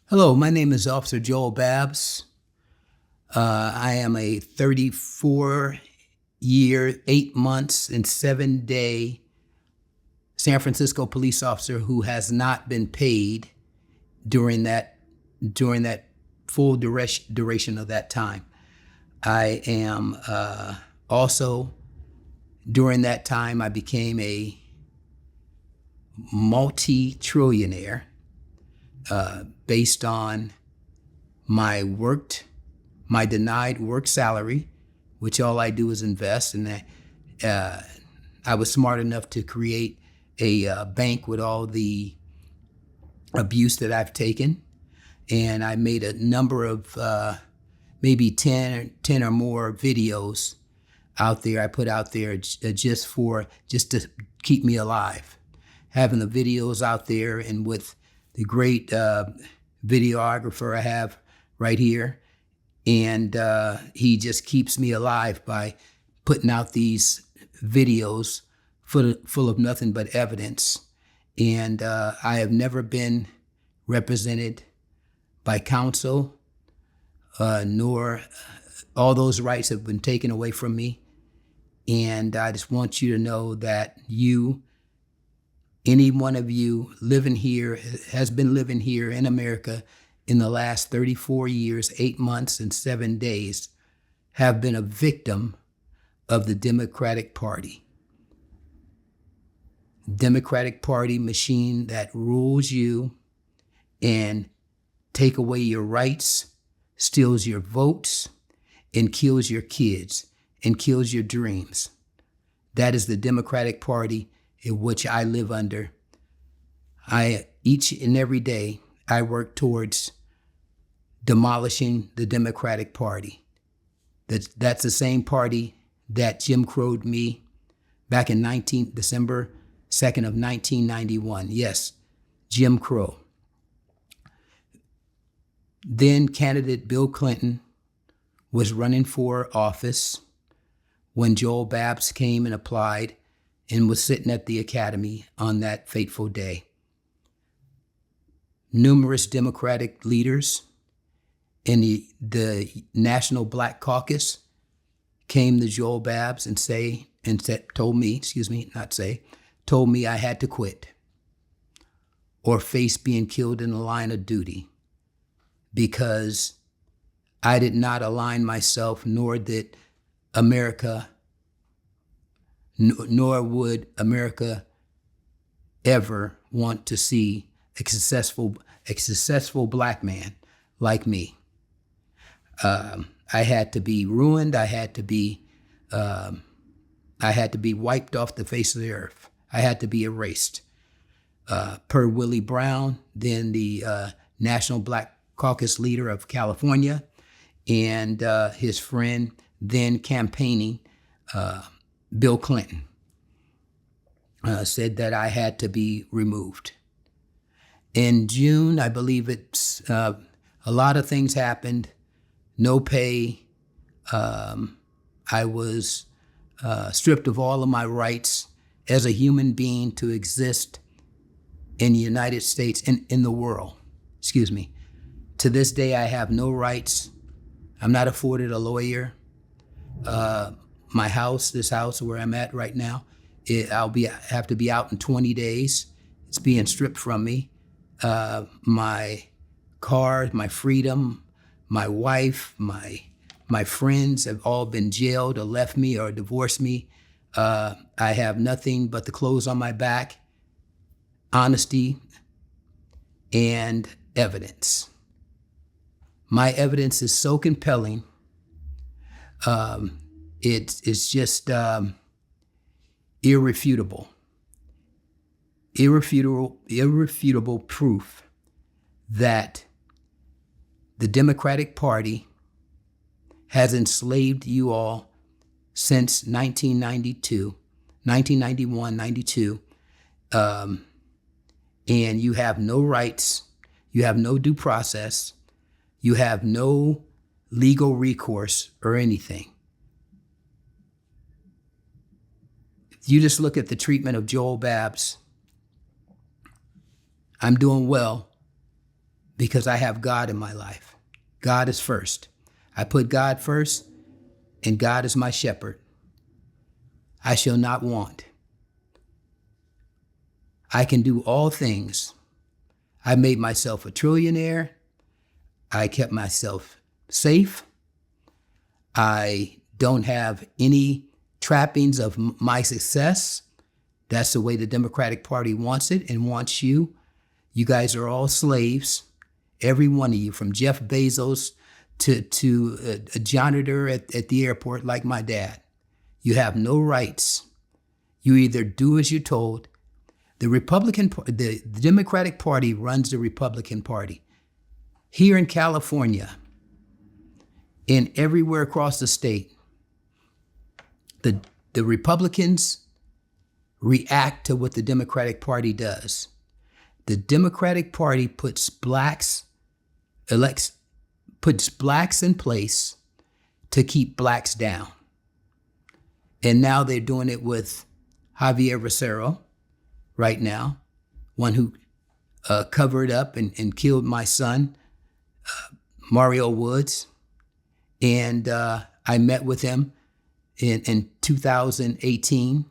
Hello, my name is Officer Joel Babs. I am a 34-year, 8 months, and 7-day San Francisco police officer who has not been paid during that full duration of that time. I am also during that time I became a multi-trillionaire based on my denied work salary, which all I do is invest. And I was smart enough to create a bank with all the abuse that I've taken. And I made a number of maybe 10 or more videos out there. I put out there just to keep me alive. Having the videos out there, and with the great videographer I have right here, and he just keeps me alive by putting out these videos full of nothing but evidence. And I have never been represented by counsel, nor all those rights have been taken away from me. And I just want you to know that any one of you has been living here in America in the last 34 years, 8 months, and 7 days, have been a victim of the Democratic Party. Democratic Party machine that rules you and take away your rights, steals your votes, and kills your kids and kills your dreams. That is the Democratic Party in which I live under. Each and every day, I work towards demolishing the Democratic Party. That's the same party that Jim Crowed me back in December 2nd of 1991. Yes, Jim Crow. Then candidate Bill Clinton was running for office when Joel Babs came and applied and was sitting at the academy on that fateful day. Numerous Democratic leaders in the National Black Caucus came to Joel Babs and told me I had to quit or face being killed in the line of duty, because I did not align myself, nor would America ever want to see a successful black man like me. I had to be ruined. I had to be wiped off the face of the earth. I had to be erased. Per Willie Brown, then the National Black Caucus leader of California, and his friend, then campaigning, Bill Clinton, said that I had to be removed. In June, I believe a lot of things happened. No pay. I was stripped of all of my rights as a human being to exist in the United States, in the world. Excuse me. To this day, I have no rights. I'm not afforded a lawyer. This house where I'm at right now, have to be out in 20 days. It's being stripped from me. My car, my freedom, my wife, my friends have all been jailed or left me or divorced me. I have nothing but the clothes on my back, honesty, and evidence. My evidence is so compelling. It's just irrefutable proof that the Democratic Party has enslaved you all since 1991, 92, and you have no rights, you have no due process, you have no legal recourse or anything. If you just look at the treatment of Joel Babs, I'm doing well, because I have God in my life. God is first. I put God first, and God is my shepherd. I shall not want. I can do all things. I made myself a trillionaire. I kept myself safe. I don't have any trappings of my success. That's the way the Democratic Party wants it and wants you. You guys are all slaves, every one of you, from Jeff Bezos to a janitor at the airport like my dad. You have no rights. You either do as you're told. The Democratic Party runs the Republican Party. Here in California, and everywhere across the state, the Republicans react to what the Democratic Party does. The Democratic Party puts blacks in place to keep blacks down. And now they're doing it with Javier Becerra right now, one who covered up and killed my son, Mario Woods. And I met with him in 2018.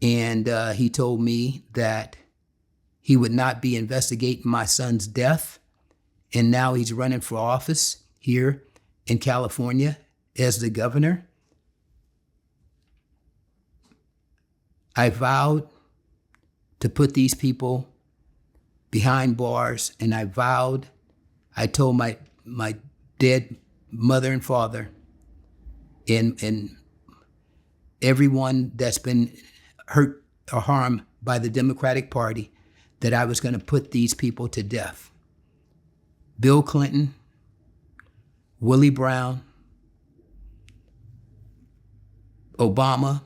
And he told me that he would not be investigating my son's death. And now he's running for office here in California as the governor. I vowed to put these people behind bars, and I told my dead mother and father and everyone that's been hurt or harmed by the Democratic Party that I was going to put these people to death. Bill Clinton, Willie Brown, Obama,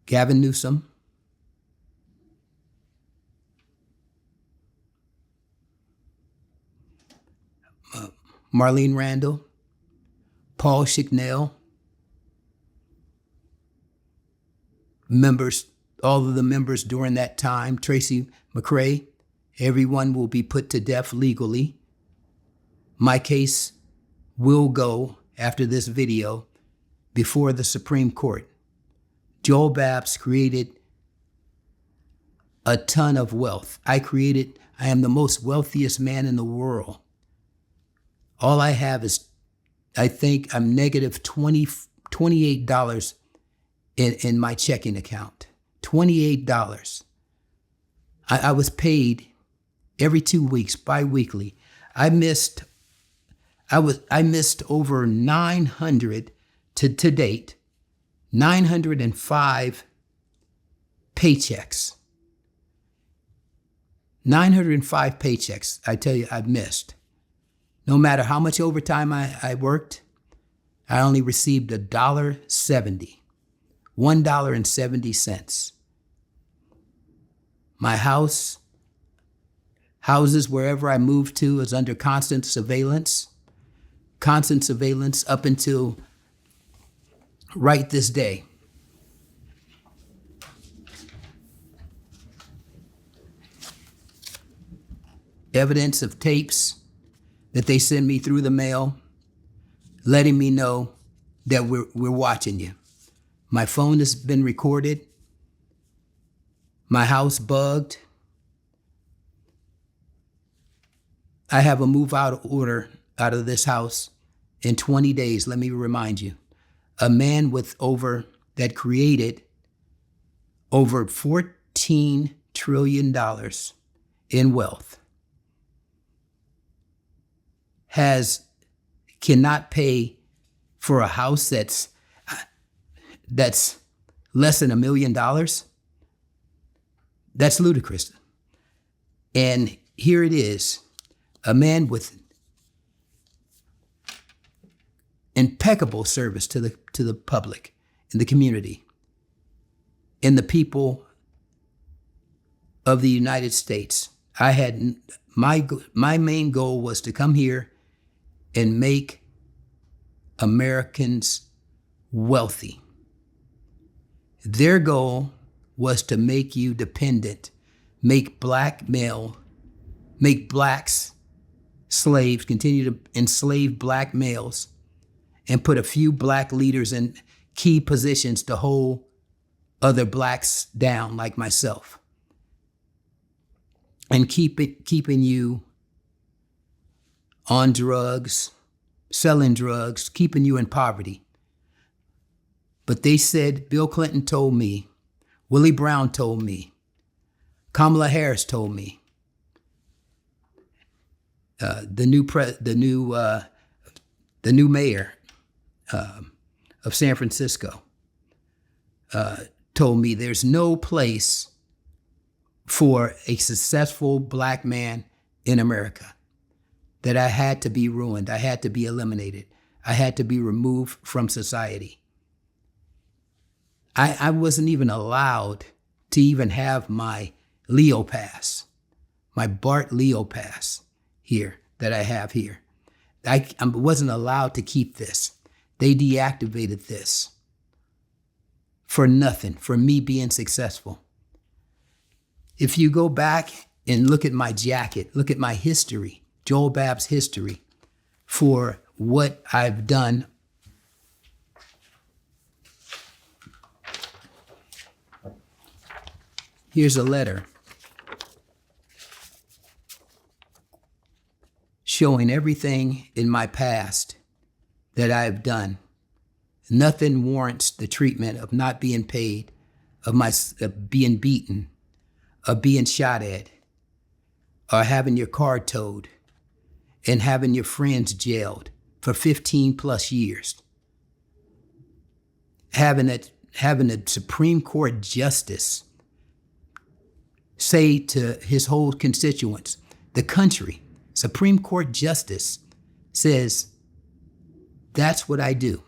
Gavin Newsom, Marlene Randall, Paul Schicknell, all of the members during that time, Tracy McCray, everyone will be put to death legally. My case will go, after this video, before the Supreme Court. Joel Babs created a ton of wealth. I am the most wealthiest man in the world. All I have is, I think I'm negative $28 in my checking account. $28. I was paid every 2 weeks, bi-weekly. I missed over 900 to date, 905 paychecks. 905 paychecks, I tell you, I've missed. No matter how much overtime I worked, I only received $1.70. $1.70. My houses wherever I moved to is under constant surveillance up until right this day. Evidence of tapes that they send me through the mail, letting me know that we're watching you. My phone has been recorded. My house bugged. I have a move-out order out of this house in 20 days, let me remind you. A man that created over $14 trillion in wealth cannot pay for a house that's less than $1 million. That's ludicrous. And here it is, a man with impeccable service to the public, in the community, in the people of the United States. I had my main goal was to come here and make Americans wealthy. Their goal was to make you dependent, make blacks slaves, continue to enslave black males, and put a few black leaders in key positions to hold other blacks down like myself, and keeping you on drugs, selling drugs, keeping you in poverty. But they said, Bill Clinton told me, Willie Brown told me, Kamala Harris told me, the new mayor of San Francisco told me there's no place for a successful black man in America, that I had to be ruined, I had to be eliminated, I had to be removed from society. I wasn't even allowed to even have my Leo pass, my Bart Leo pass here that I have here. I wasn't allowed to keep this. They deactivated this for nothing, for me being successful. If you go back and look at my jacket, look at my history, Joel Babb's history for what I've done. Here's a letter showing everything in my past that I've done. Nothing warrants the treatment of not being paid, of being beaten, of being shot at, or having your car towed, and having your friends jailed for 15 plus years. Having a Supreme Court justice say to his whole constituents, the country, Supreme Court justice says, that's what I do.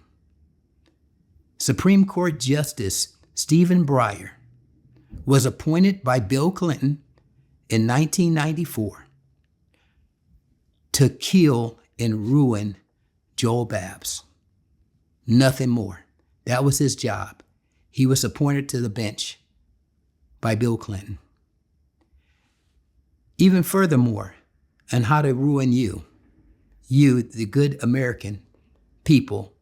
Supreme Court Justice Stephen Breyer was appointed by Bill Clinton in 1994 to kill and ruin Joel Babbs. Nothing more. That was his job. He was appointed to the bench by Bill Clinton. Even furthermore, on how to ruin you, the good American people,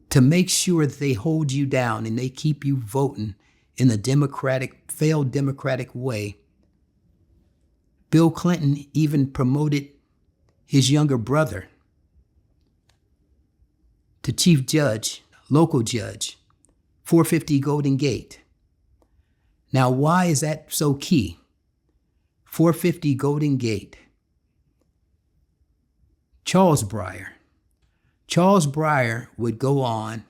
to make sure that they hold you down and they keep you voting in the failed democratic way. Bill Clinton even promoted his younger brother to chief judge, local judge, 450 Golden Gate. Now, why is that so key? 450 Golden Gate. Charles Breyer would go on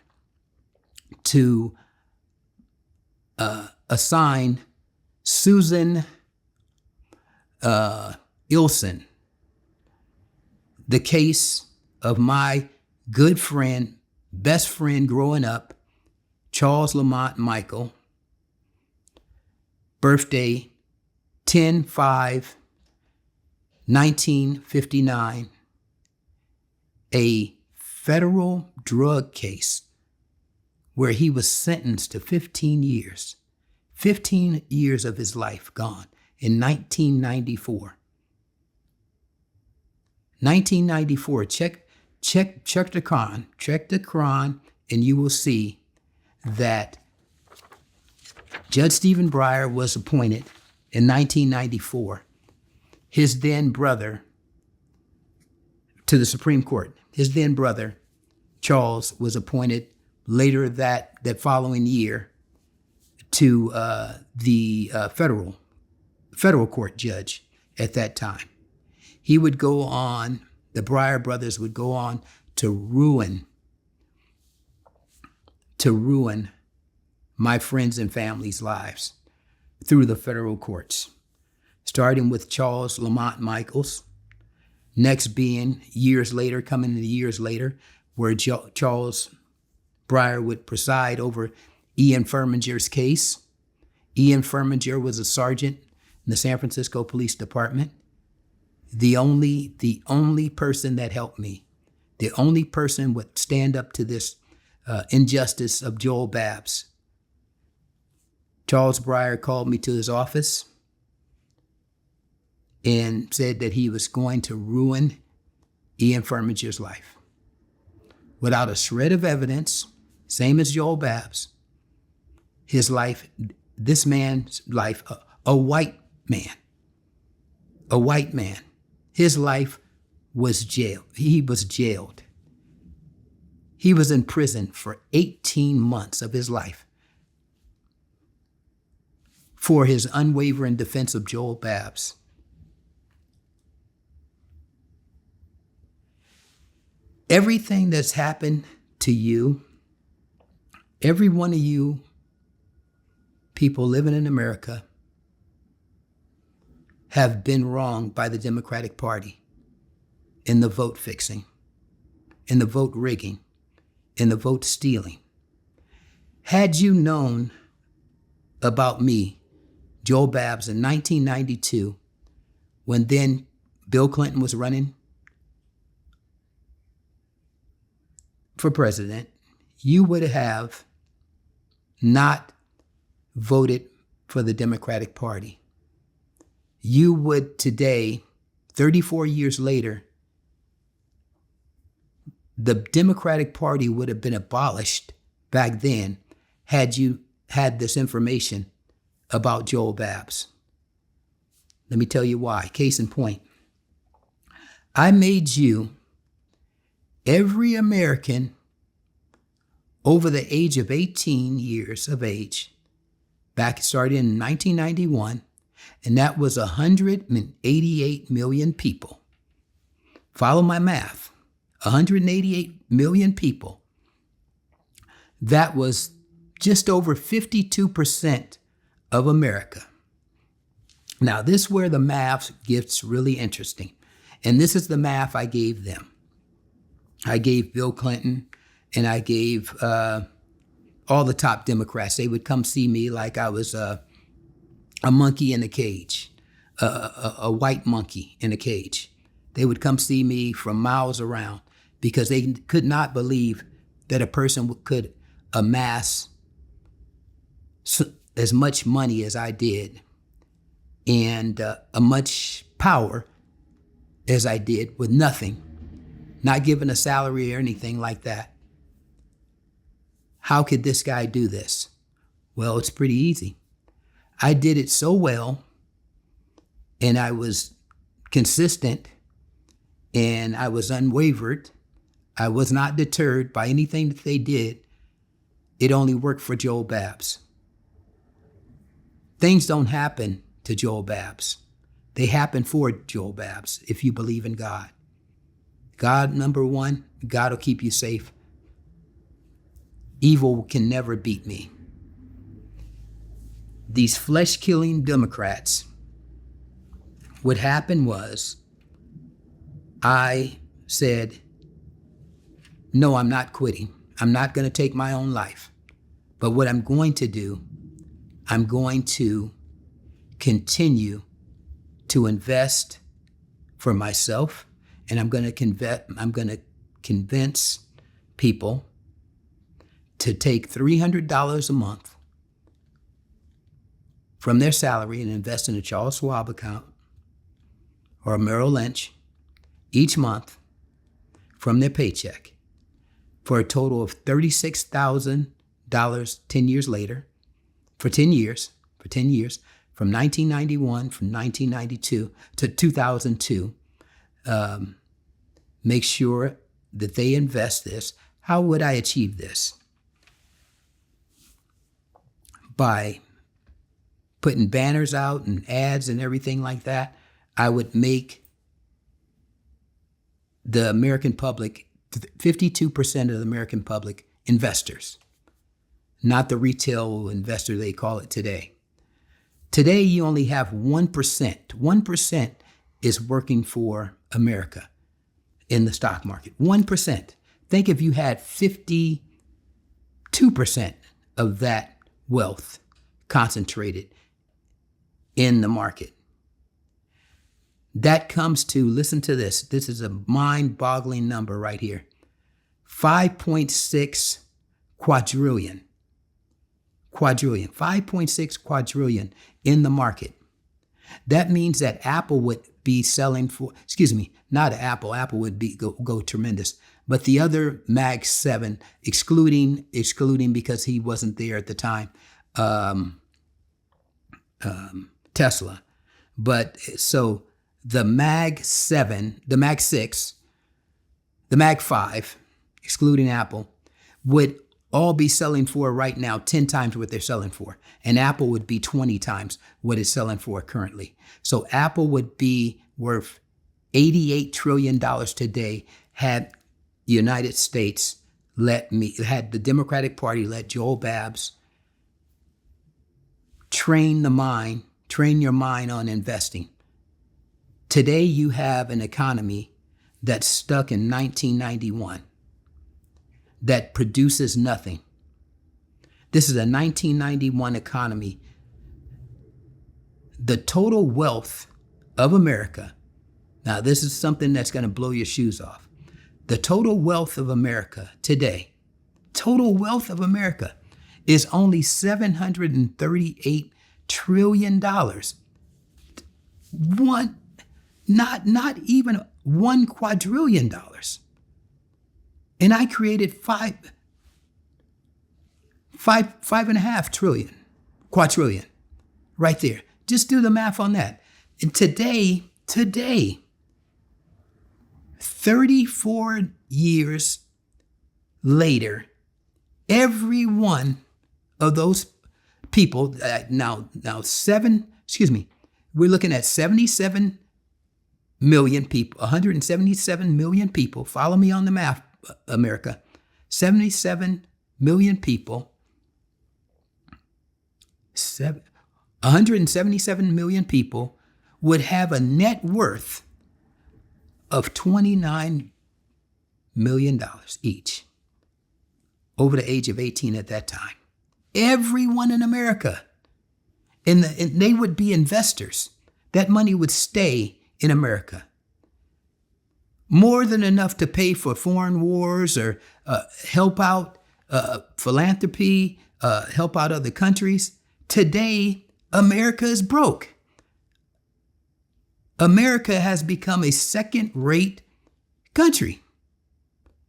to assign Susan Ilsen the case of my good friend, best friend growing up, Charles Lamont Michael, birthday 10/5/1959, a federal drug case where he was sentenced to 15 years. 15 years of his life gone in 1994. 1994, check the Quran, and you will see that Judge Stephen Breyer was appointed in 1994, his then brother, to the Supreme Court. His then brother, Charles, was appointed later that following year to the federal court judge at that time. He would go on, the Breyer brothers would go on to ruin my friends and family's lives through the federal courts, starting with Charles Lamont Michaels, next being coming years later, where Charles Breyer would preside over Ian Furminger's case. Ian Furminger was a sergeant in the San Francisco Police Department. The only person that helped me, the only person would stand up to this injustice of Joel Babbs, Charles Breyer called me to his office and said that he was going to ruin Ian Furminger's life. Without a shred of evidence, same as Joel Babbs, his life, this man's life, a white man, his life was jailed. He was jailed. He was in prison for 18 months of his life for his unwavering defense of Joel Babbs. Everything that's happened to you, every one of you people living in America have been wronged by the Democratic Party in the vote fixing, in the vote rigging, in the vote stealing. Had you known about me, Joel Babbs, in 1992, when then Bill Clinton was running for president, you would have not voted for the Democratic Party. You would today, 34 years later, the Democratic Party would have been abolished back then had you had this information about Joel Babbs. Let me tell you why. Case in point, I made you, every American over the age of 18 years of age, back started in 1991, and that was 188 million people. Follow my math. 188 million people. That was just over 52% of America. Now, this is where the math gets really interesting. And this is the math I gave them. I gave Bill Clinton and I gave all the top Democrats. They would come see me like I was a monkey in a cage, a white monkey in a cage. They would come see me from miles around because they could not believe that a person could amass as much money as I did and a much power as I did with nothing, not given a salary or anything like that. How could this guy do this? Well, it's pretty easy. I did it so well, and I was consistent, and I was unwavered. I was not deterred by anything that they did. It only worked for Joel Babbs. Things don't happen to Joel Babbs. They happen for Joel Babbs if you believe in God. God, number one, God will keep you safe. Evil can never beat me. These flesh-killing Democrats, what happened was I said, no, I'm not quitting. I'm not going to take my own life. But what I'm going to do, I'm going to continue to invest for myself, and I'm going to convince people to take $300 a month from their salary and invest in a Charles Schwab account or a Merrill Lynch each month from their paycheck for a total of $36,000 10 years later, for 10 years, from 1991, from 1992 to 2002. Make sure that they invest this. How would I achieve this? By putting banners out and ads and everything like that. I would make the American public, 52% of the American public, investors, not the retail investor they call it today. Today, you only have 1%. 1% is working for America in the stock market. 1%. Think if you had 52% of that wealth concentrated in the market. That comes to, listen to this. This is a mind-boggling number right here. 5.6 quadrillion. quadrillion, 5.6 quadrillion in the market. That means that Apple would be selling for, not Apple. Apple would be go tremendous. But the other Mag 7, excluding because he wasn't there at the time, Tesla. But so the Mag 7, the Mag 6, the Mag 5, excluding Apple, would all be selling for right now 10 times what they're selling for. And Apple would be 20 times what it's selling for currently. So Apple would be worth $88 trillion today had the United States had the Democratic Party let Joel Babs train your mind on investing. Today you have an economy that's stuck in 1991 that produces nothing. This is a 1991 economy. The total wealth of America, now this is something that's going to blow your shoes off. The total wealth of America today, is only $738 trillion. Not even $1 quadrillion. And I created five and a half trillion, quadrillion, right there. Just do the math on that. And today, 34 years later, every one of those people, we're looking at 77 million people, 177 million people. Follow me on the math, America. 77 million people, 177 million people would have a net worth of $29 million each over the age of 18 at that time. Everyone in America. And they would be investors. That money would stay in America. More than enough to pay for foreign wars or help out philanthropy, help out other countries. Today, America is broke. America has become a second-rate country.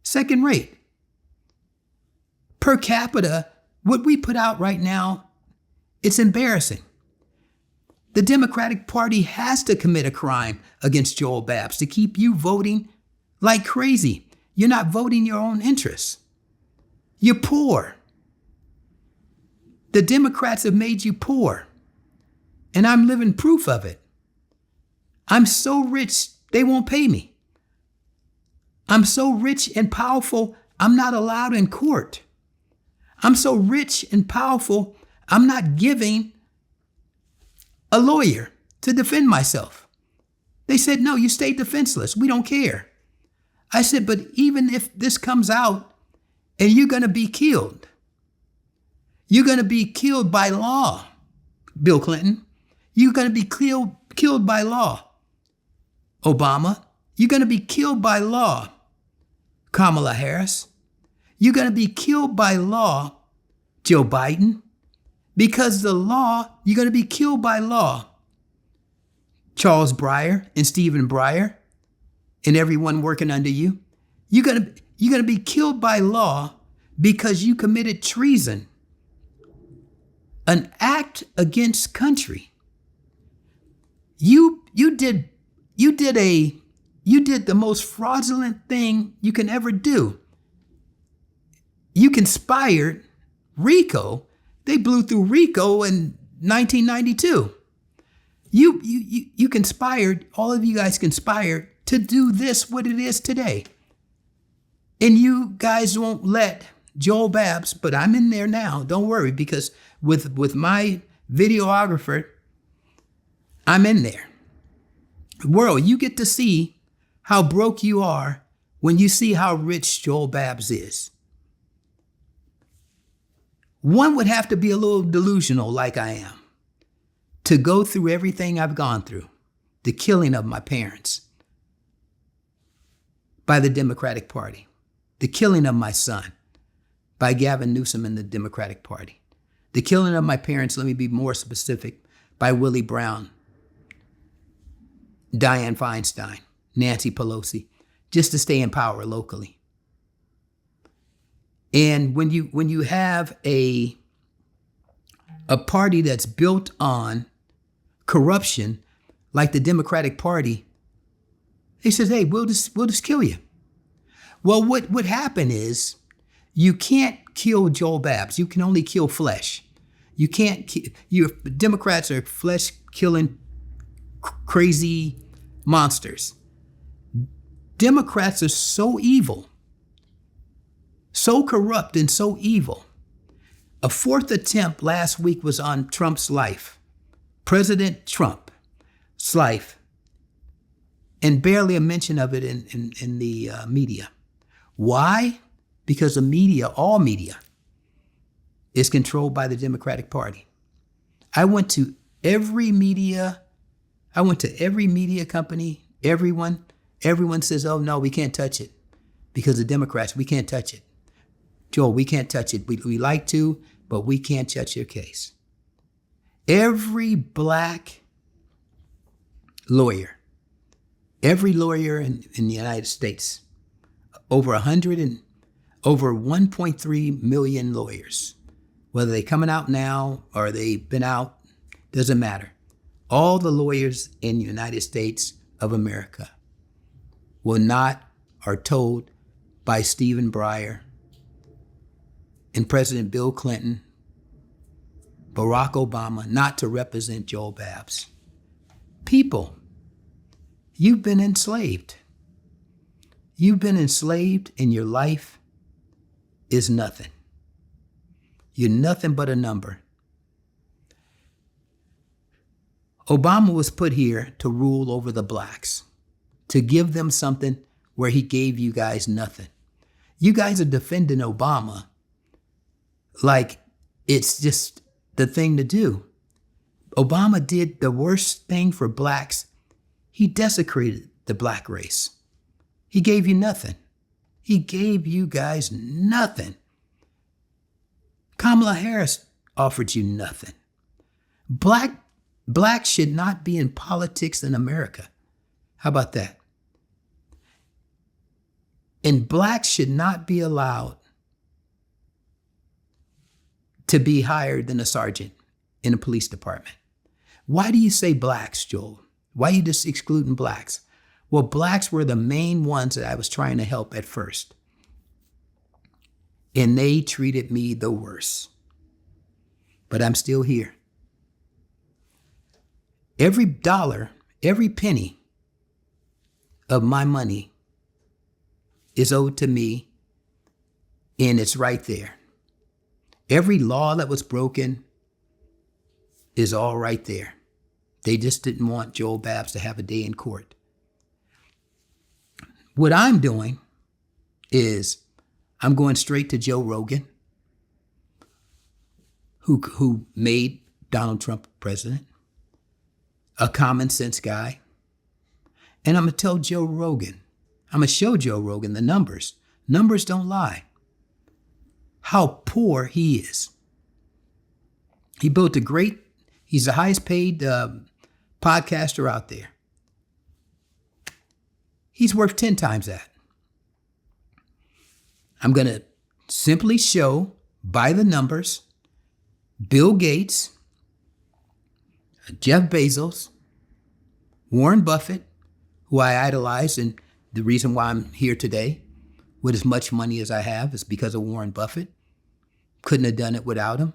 Second rate. Per capita, what we put out right now, it's embarrassing. The Democratic Party has to commit a crime against Joel Babs to keep you voting like crazy. You're not voting your own interests. You're poor. The Democrats have made you poor. And I'm living proof of it. I'm so rich, they won't pay me. I'm so rich and powerful, I'm not allowed in court. I'm so rich and powerful, I'm not giving a lawyer to defend myself. They said, no, you stay defenseless. We don't care. I said, but even if this comes out and you're going to be killed by law, Bill Clinton. You're going to be killed by law, Obama. You're going to be killed by law, Kamala Harris. You're going to be killed by law, Joe Biden. Because the law, you're going to be killed by law, Charles Breyer and Stephen Breyer and everyone working under you. You're going to be killed by law because you committed treason, an act against country. You did the most fraudulent thing you can ever do. You conspired RICO. They blew through RICO in 1992. You conspired, all of you guys conspired to do this, what it is today. And you guys won't let Joel Babs, but I'm in there now, don't worry, because with my videographer, I'm in there. World, you get to see how broke you are when you see how rich Joel Babs is. One would have to be a little delusional like I am to go through everything I've gone through, the killing of my parents by the Democratic Party, the killing of my son by Gavin Newsom and the Democratic Party, The killing of my parents, let me be more specific, by Willie Brown, Dianne Feinstein, Nancy Pelosi, just to stay in power locally. And when you have a party that's built on corruption, like the Democratic Party, they says, "Hey, we'll just kill you." Well, what happened is you can't kill Joel Babs. You can only kill flesh. You can't. Democrats are flesh killing crazy monsters. Democrats are so evil, so corrupt, and so evil. A fourth attempt last week was on Trump's life, President Trump's life, and barely a mention of it in the media. Why? Because the media, all media, is controlled by the Democratic Party. I went to every media company, everyone says, "Oh no, we can't touch it because the Democrats, we can't touch it. Joel, we can't touch it. We like to, but we can't touch your case." Every black lawyer, in the United States, over 1.3 million lawyers, whether they're coming out now or they've been out, doesn't matter. All the lawyers in the United States of America are told by Stephen Breyer and President Bill Clinton, Barack Obama, not to represent Joel Babs. People, you've been enslaved. You've been enslaved, and your life is nothing. You're nothing but a number. Obama was put here to rule over the blacks, to give them something where he gave you guys nothing. You guys are defending Obama like it's just the thing to do. Obama did the worst thing for blacks. He desecrated the black race. He gave you nothing. He gave you guys nothing. Kamala Harris offered you nothing. Blacks should not be in politics in America. How about that? And blacks should not be allowed to be higher than a sergeant in a police department. Why do you say blacks, Joel? Why are you just excluding blacks? Well, blacks were the main ones that I was trying to help at first. And they treated me the worst. But I'm still here. Every dollar, every penny of my money is owed to me, and it's right there. Every law that was broken is all right there. They just didn't want Joel Babs to have a day in court. What I'm doing is I'm going straight to Joe Rogan, who made Donald Trump president, a common sense guy. And I'm going to tell Joe Rogan, I'm going to show Joe Rogan the numbers. Numbers don't lie. How poor he is. He's the highest paid podcaster out there. He's worth 10 times that. I'm going to simply show by the numbers Bill Gates, Jeff Bezos, Warren Buffett, who I idolize, and the reason why I'm here today with as much money as I have is because of Warren Buffett. Couldn't have done it without him.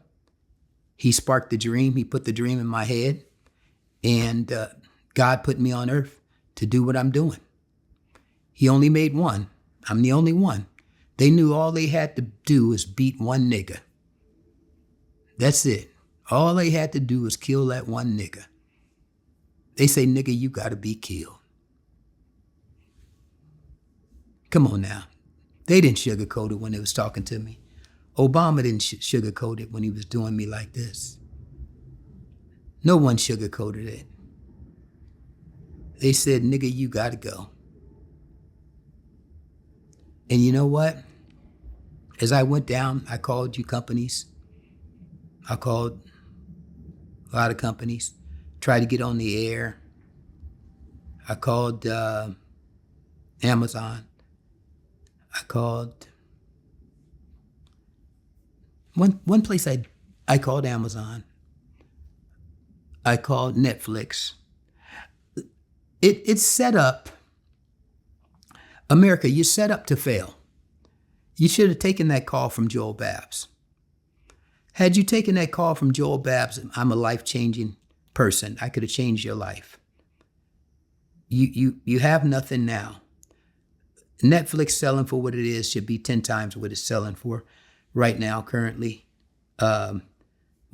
He sparked the dream. He put the dream in my head, and God put me on earth to do what I'm doing. He only made one. I'm the only one. They knew all they had to do was beat one nigga. That's it. All they had to do was kill that one nigga. They say, "Nigga, you gotta be killed." Come on now. They didn't sugarcoat it when they was talking to me. Obama didn't sugarcoat it when he was doing me like this. No one sugarcoated it. They said, "Nigga, you gotta go." And you know what? As I went down, I called you companies. I called a lot of companies, tried to get on the air. I called Amazon. I called one place. I called Amazon. I called Netflix. It's set up. America, you're set up to fail. You should have taken that call from Joel Babs. Had you taken that call from Joel Babs, I'm a life-changing person. I could have changed your life. You have nothing now. Netflix selling for what it is should be 10 times what it's selling for right now, currently. One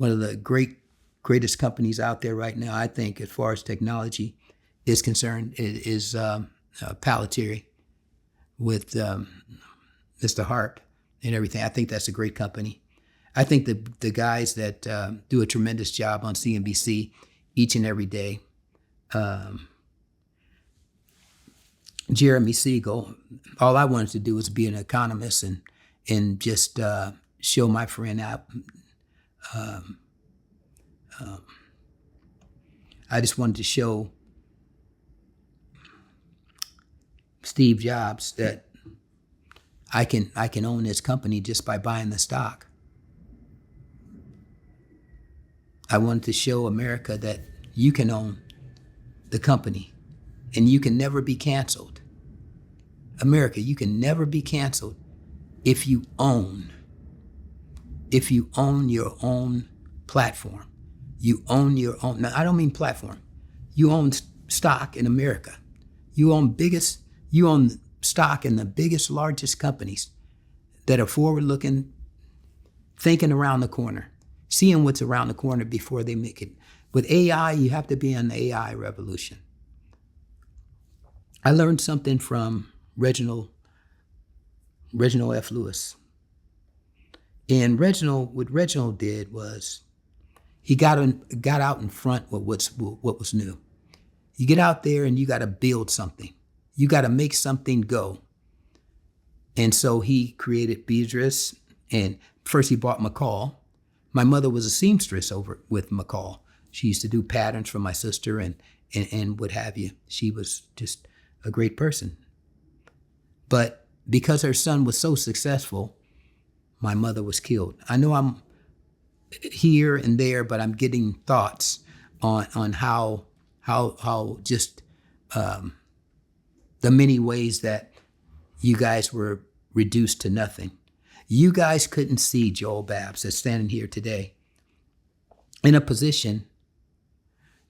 of the greatest companies out there right now, I think, as far as technology is concerned, is Palantir with Mr. Harp and everything. I think that's a great company. I think the guys that do a tremendous job on CNBC each and every day, Jeremy Siegel, all I wanted to do was be an economist and just show my friend out. I just wanted to show Steve Jobs that I can own this company just by buying the stock. I wanted to show America that you can own the company and you can never be canceled. America, you can never be canceled if you own your own platform. You own your own. Now, I don't mean platform. You own stock in America. You own stock in the biggest, largest companies that are forward-looking, thinking around the corner, seeing what's around the corner before they make it. With AI, you have to be in the AI revolution. I learned something from Reginald F. Lewis. And what Reginald did was he got out in front with what was new. You get out there and you got to build something. You got to make something go. And so he created Beatrice, and first he bought McCall. My mother was a seamstress over with McCall. She used to do patterns for my sister and what have you. She was just a great person. But because her son was so successful, my mother was killed. I know I'm here and there, but I'm getting thoughts on how just the many ways that you guys were reduced to nothing. You guys couldn't see Joel Babs that's standing here today in a position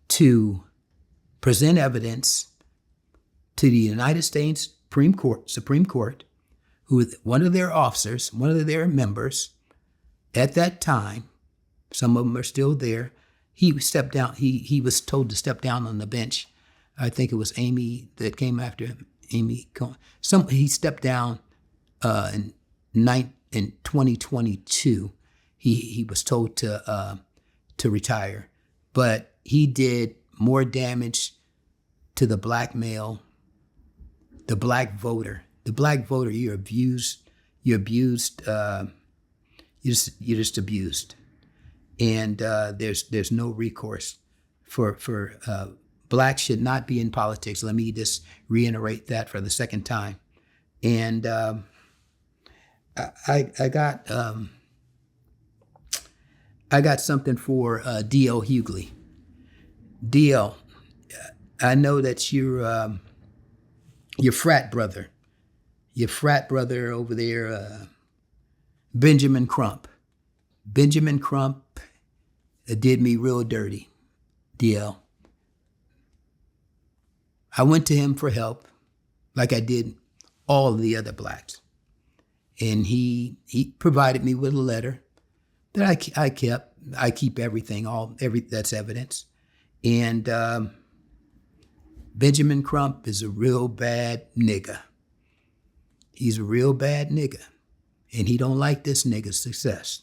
to present evidence to the United States Supreme Court, who one of their officers, one of their members at that time, some of them are still there, he stepped down. He was told to step down on the bench. I think it was Amy that came after him. Amy Cohen. He stepped down in 2022. He was told to retire, but he did more damage to the black male, the black voter. The black voter, you're abused. You're just abused, and there's no recourse for blacks should not be in politics. Let me just reiterate that for the second time. And I got something for D.L. Hughley. D.L., I know that your frat brother over there, Benjamin Crump. Benjamin Crump did me real dirty, D.L. I went to him for help, like I did all of the other blacks. And he provided me with a letter that I kept. I keep everything, that's evidence. And Benjamin Crump is a real bad nigga. He's a real bad nigga. And he don't like this nigga's success.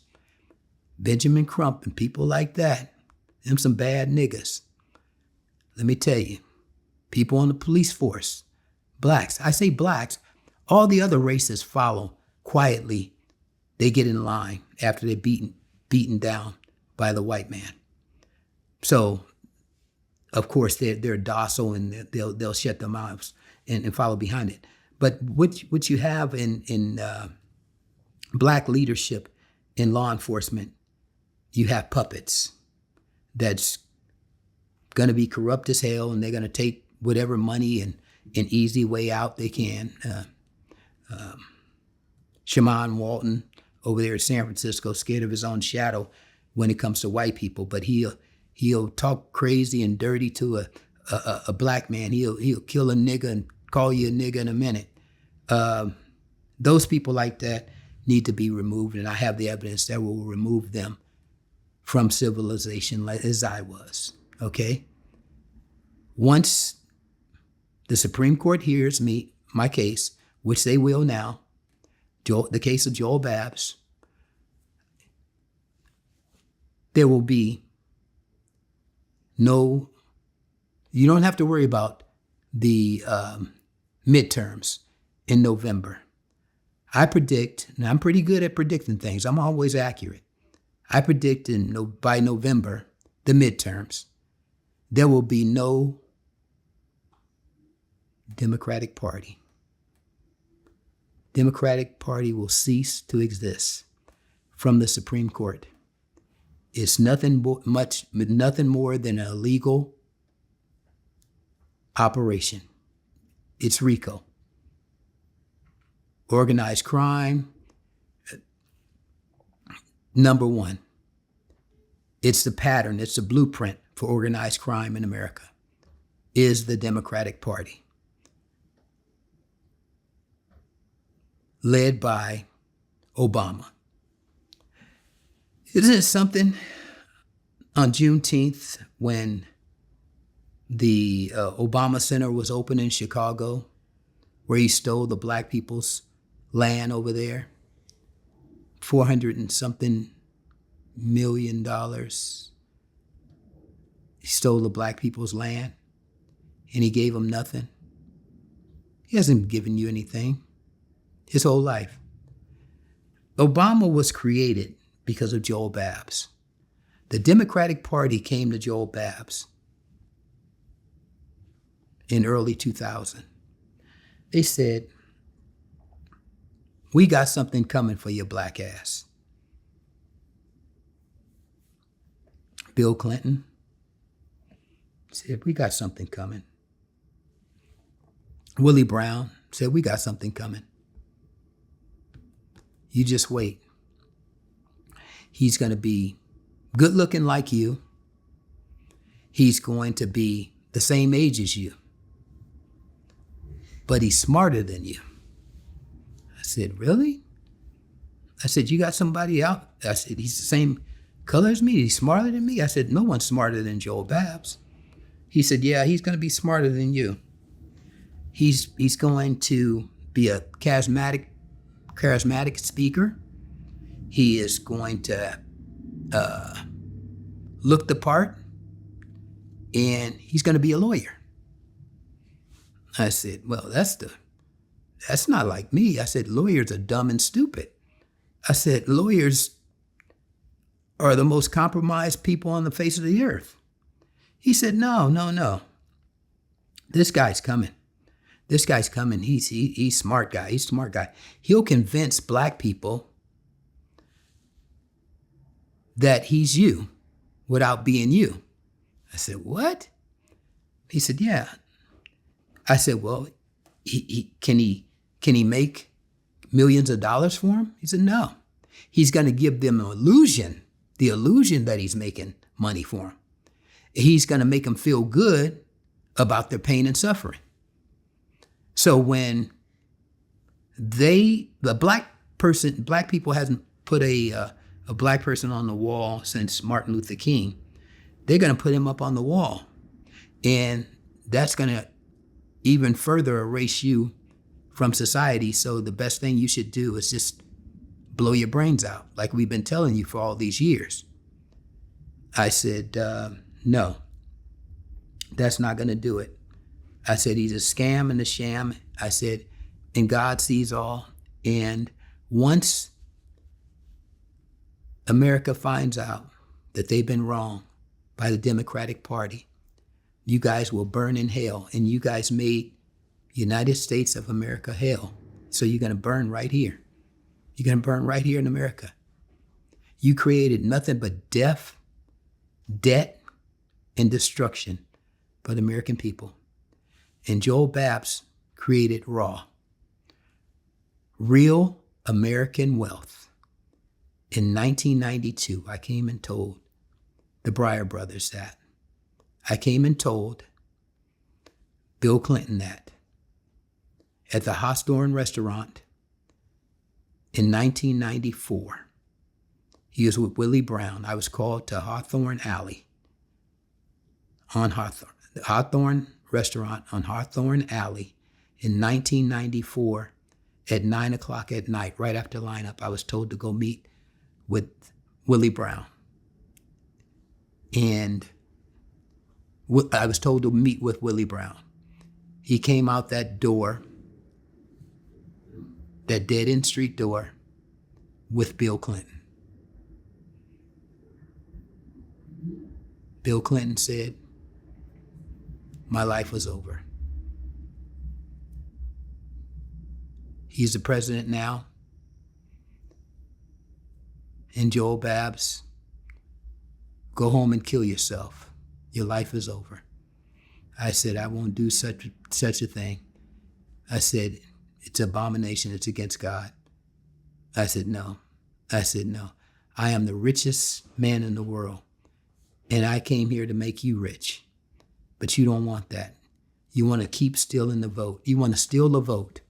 Benjamin Crump and people like that, them some bad niggas. Let me tell you, people on the police force, blacks, I say blacks, all the other races follow quietly. They get in line after they're beaten down by the white man. So, of course, they're docile and they'll shut their mouths and follow behind it. But what you have in black leadership in law enforcement, you have puppets that's going to be corrupt as hell, and they're going to take whatever money and an easy way out they can. Shaman Walton over there in San Francisco, scared of his own shadow when it comes to white people, but he'll talk crazy and dirty to a black man. He'll kill a nigga and call you a nigga in a minute. Those people like that need to be removed, and I have the evidence that will remove them from civilization, like as I was. Okay. Once the Supreme Court hears my case, which they will now, the case of Joel Babbs, there will be no, you don't have to worry about the midterms in November. I predict, and I'm pretty good at predicting things. I'm always accurate. I predict by November, the midterms, there will be no Democratic Party. Democratic Party will cease to exist from the Supreme Court. It's nothing more than an illegal operation. It's RICO. Organized crime, number one. It's the pattern, it's the blueprint for organized crime in America, is the Democratic Party, led by Obama. Isn't it something on Juneteenth when the Obama Center was open in Chicago, where he stole the black people's land over there, $400 and something million. He stole the black people's land and he gave them nothing. He hasn't given you anything his whole life. Obama was created because of Joel Babbs. The Democratic Party came to Joel Babbs in early 2000. They said, "We got something coming for your black ass." Bill Clinton said, "We got something coming." Willie Brown said, "We got something coming. You just wait. He's going to be good looking like you. He's going to be the same age as you. But he's smarter than you." I said, "Really?" I said, "You got somebody out?" I said, "He's the same color as me. He's smarter than me." I said, "No one's smarter than Joel Babbs." He said, "Yeah, he's going to be smarter than you. He's going to be a charismatic speaker. He is going to look the part, and he's going to be a lawyer." I said, "Well, that's not like me." I said, "Lawyers are dumb and stupid." I said, "Lawyers are the most compromised people on the face of the earth." He said, No. This guy's coming. This guy's coming. He's smart guy. He's a smart guy. He'll convince black people that he's you without being you." I said, "What?" He said, "Yeah." I said, "Well, can he make millions of dollars for him?" He said, "No. He's going to give them the illusion that he's making money for them. He's going to make them feel good about their pain and suffering." So when black people hasn't put a black person on the wall since Martin Luther King, they're going to put him up on the wall. And that's going to even further erase you from society. So the best thing you should do is just blow your brains out, like we've been telling you for all these years. I said, "No, that's not going to do it." I said, "He's a scam and a sham." I said, "And God sees all. And once America finds out that they've been wrong by the Democratic Party. You guys will burn in hell, and you guys made United States of America hell. So you're going to burn right here. You're going to burn right here in America. You created nothing but death, debt, and destruction for the American people. And Joel Babs created RAW, Real American Wealth. In 1992, I came and told the Breyer brothers that. I came and told Bill Clinton that at the Hawthorne restaurant in 1994. He was with Willie Brown. I was called to Hawthorne Alley on Hawthorne restaurant on Hawthorne Alley in 1994 at 9 o'clock at night, right after lineup. I was told to go meet with Willie Brown. And I was told to meet with Willie Brown. He came out that door, that dead-end street door, with Bill Clinton. Bill Clinton said, my life was over. He's the president now. And Joel Babs, go home and kill yourself. Your life is over. I said, I won't do such a thing. I said, it's an abomination. It's against God. I said, no. I said, no. I am the richest man in the world, and I came here to make you rich. But you don't want that. You want to keep stealing the vote. You want to steal the vote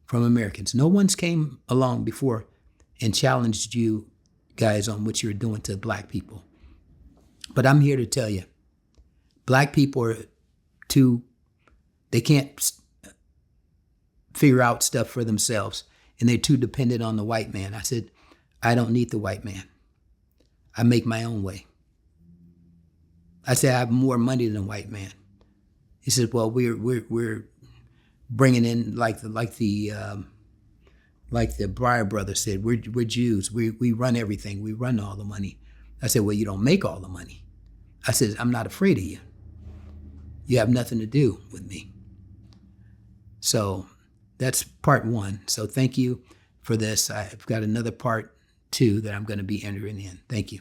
from Americans. No one's came along before and challenged you guys on what you're doing to black people. But I'm here to tell you, black people are they can't figure out stuff for themselves, and they're too dependent on the white man. I said, I don't need the white man. I make my own way. I said, I have more money than a white man. He said, well, we're bringing in like the Breyer brothers said, we're Jews. We run everything. We run all the money. I said, well, you don't make all the money. I said, I'm not afraid of you. You have nothing to do with me. So that's part one. So thank you for this. I've got another part two that I'm going to be entering in. Thank you.